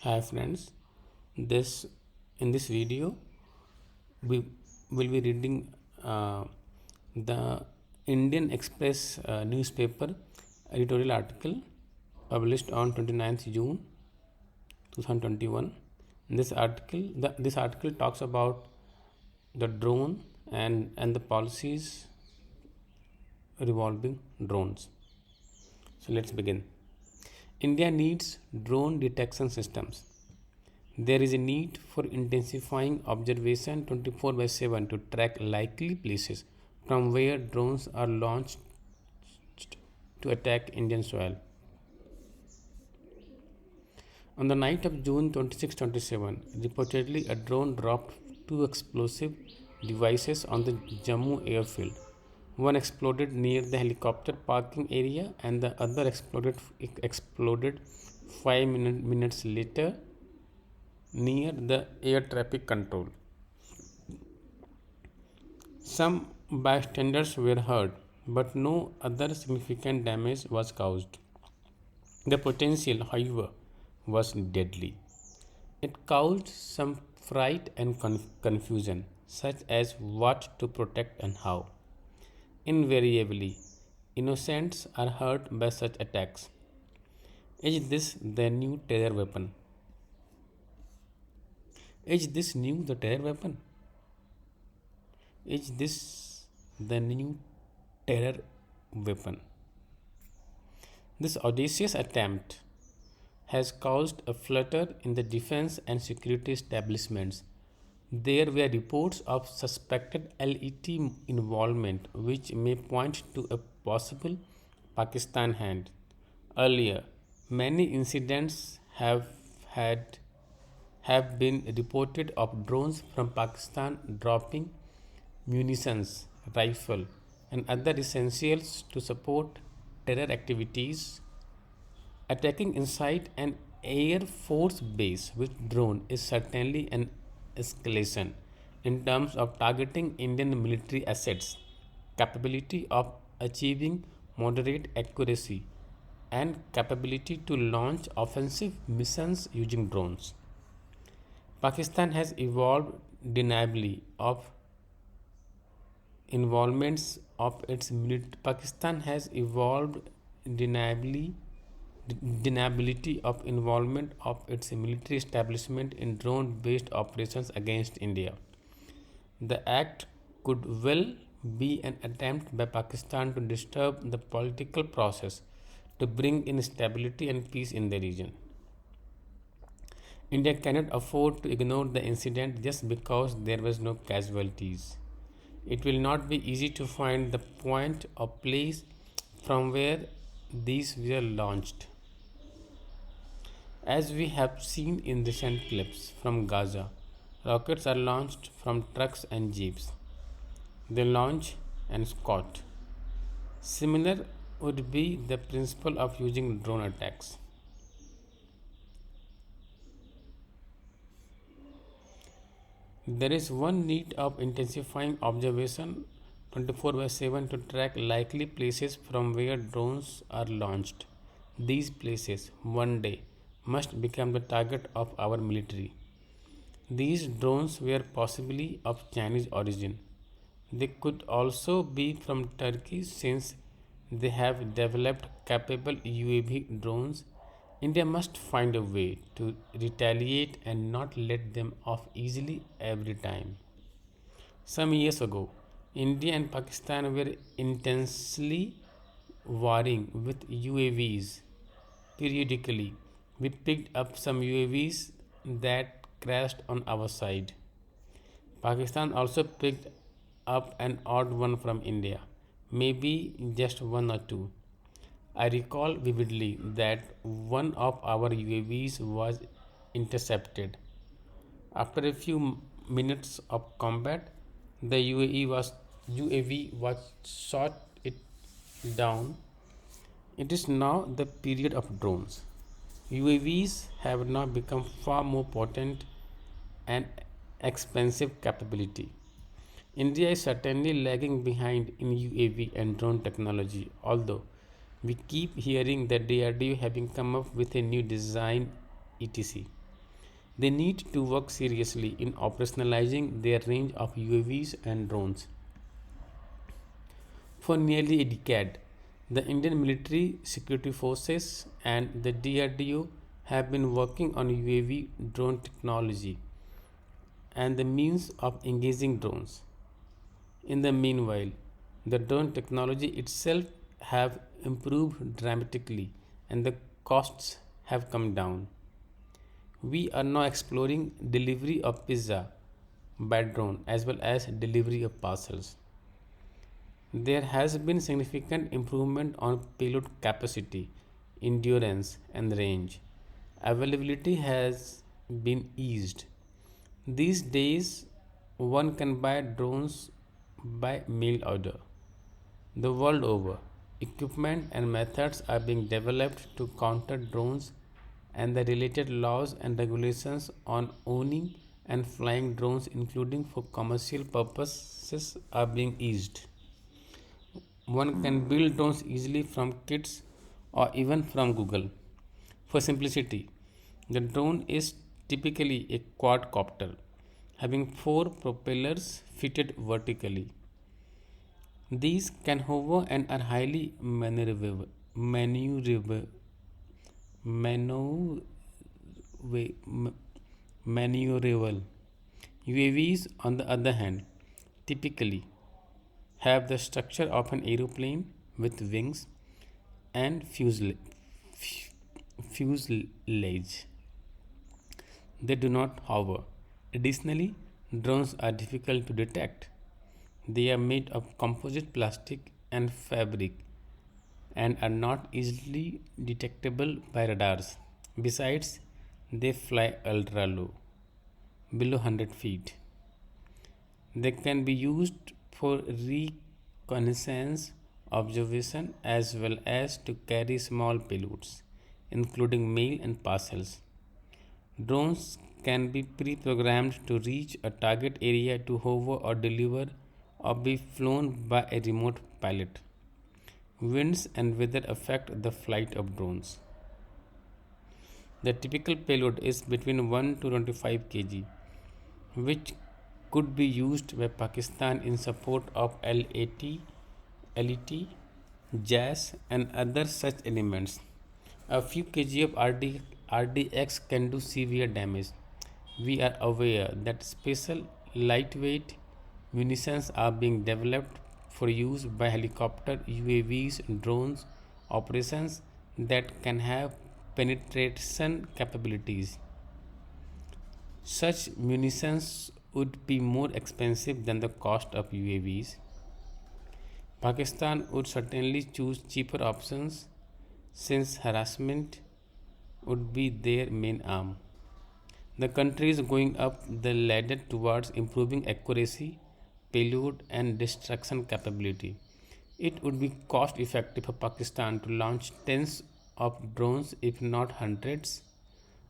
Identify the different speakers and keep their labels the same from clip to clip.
Speaker 1: Hi friends, this in this video we will be reading the Indian Express newspaper editorial article published on 29th June 2021. This article talks about the drone and the policies revolving drones. So let's begin. India needs drone detection systems. There is a need for intensifying observation 24 by 7 to track likely places from where drones are launched to attack Indian soil. On the night of June 26-27, reportedly a drone dropped two explosive devices on the Jammu airfield. One exploded near the helicopter parking area and the other exploded 5 minutes later near the air traffic control. Some bystanders were hurt, but no other significant damage was caused. The potential, however, was deadly. It caused some fright and confusion, such as what to protect and how. Invariably, innocents are hurt by such attacks. Is this the new terror weapon? Is this new the terror weapon? Is this the new terror weapon? This audacious attempt has caused a flutter in the defense and security establishments. There were reports of suspected LET involvement, which may point to a possible Pakistan hand. Earlier, many incidents had have been reported of drones from Pakistan dropping munitions, rifle, and other essentials to support terror activities. Attacking inside an Air Force base with drone is certainly an escalation in terms of targeting Indian military assets, capability of achieving moderate accuracy, and capability to launch offensive missions using drones. Pakistan has evolved deniably of involvements of its Pakistan has evolved deniably deniability of involvement of its military establishment in drone-based operations against India. The act could well be an attempt by Pakistan to disturb the political process to bring in stability and peace in the region. India cannot afford to ignore the incident just because there was no casualties. It will not be easy to find the point or place from where these were launched. As we have seen in recent clips from Gaza, rockets are launched from trucks and jeeps. They launch and scout. Similar would be the principle of using drone attacks. There is one need of intensifying observation 24 by 7 to track likely places from where drones are launched. These places, one day, must become the target of our military. These drones were possibly of Chinese origin. They could also be from Turkey since they have developed capable UAV drones. India must find a way to retaliate and not let them off easily every time. Some years ago, India and Pakistan were intensely warring with UAVs. Periodically, we picked up some UAVs that crashed on our side. Pakistan also picked up an odd one from India, maybe just one or two. I recall vividly that one of our UAVs was intercepted. After a few minutes of combat, the UAV was shot it down. It is now the period of drones. UAVs have now become far more potent and expensive capability. India is certainly lagging behind in UAV and drone technology, although we keep hearing that DRDO having come up with a new design etc. They need to work seriously in operationalizing their range of UAVs and drones. For nearly a decade, the Indian military, security forces, and the DRDO have been working on UAV drone technology and the means of engaging drones. In the meanwhile, the drone technology itself have improved dramatically and the costs have come down. We are now exploring delivery of pizza by drone as well as delivery of parcels. There has been significant improvement on payload capacity, endurance, and range. Availability has been eased. These days, one can buy drones by mail order. The world over, equipment and methods are being developed to counter drones, and the related laws and regulations on owning and flying drones, including for commercial purposes, are being eased. One can build drones easily from kits or even from Google. For simplicity, the drone is typically a quadcopter having four propellers fitted vertically. These can hover and are highly maneuverable, maneuverable, maneuverable. UAVs, on the other hand, typically have the structure of an aeroplane with wings and fuselage. They do not hover. Additionally, drones are difficult to detect. They are made of composite plastic and fabric and are not easily detectable by radars. Besides, they fly ultra low, below 100 feet. They can be used for reconnaissance observation as well as to carry small payloads, including mail and parcels. Drones can be pre programmed to reach a target area to hover or deliver or be flown by a remote pilot. Winds and weather affect the flight of drones. The typical payload is between 1 to 25 kg, which could be used by Pakistan in support of LET, JAS, and other such elements. A few kg of RDX can do severe damage. We are aware that special lightweight munitions are being developed for use by helicopter, UAVs, drones operations that can have penetration capabilities. Such munitions would be more expensive than the cost of UAVs. Pakistan would certainly choose cheaper options since harassment would be their main arm. The country is going up the ladder towards improving accuracy, payload, and destruction capability. It would be cost effective for Pakistan to launch tens of drones, if not hundreds,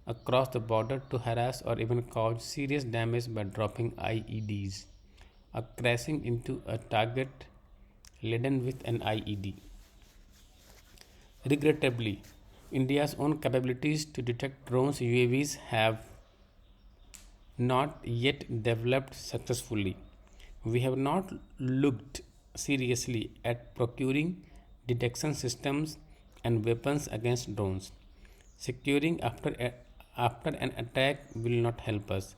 Speaker 1: across the border to harass or even cause serious damage by dropping IEDs or crashing into a target laden with an IED. Regrettably, India's own capabilities to detect drones UAVs have not yet developed successfully. We have not looked seriously at procuring detection systems and weapons against drones. Securing after an attack will not help us.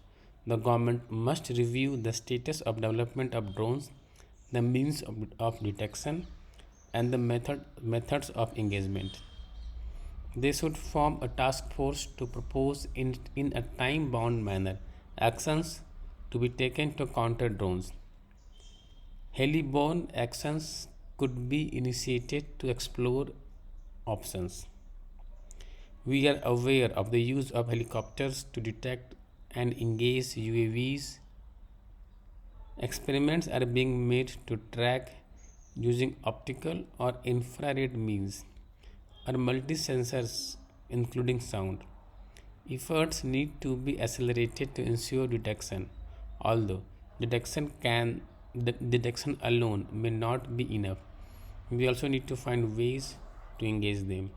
Speaker 1: The government must review the status of development of drones, the means of detection, and the methods of engagement. They should form a task force to propose in a time bound manner actions to be taken to counter drones. Heliborne actions could be initiated to explore options. We are aware of the use of helicopters to detect and engage UAVs. Experiments are being made to track using optical or infrared means or multi sensors, including sound. Efforts need to be accelerated to ensure detection, although detection alone may not be enough. We also need to find ways to engage them.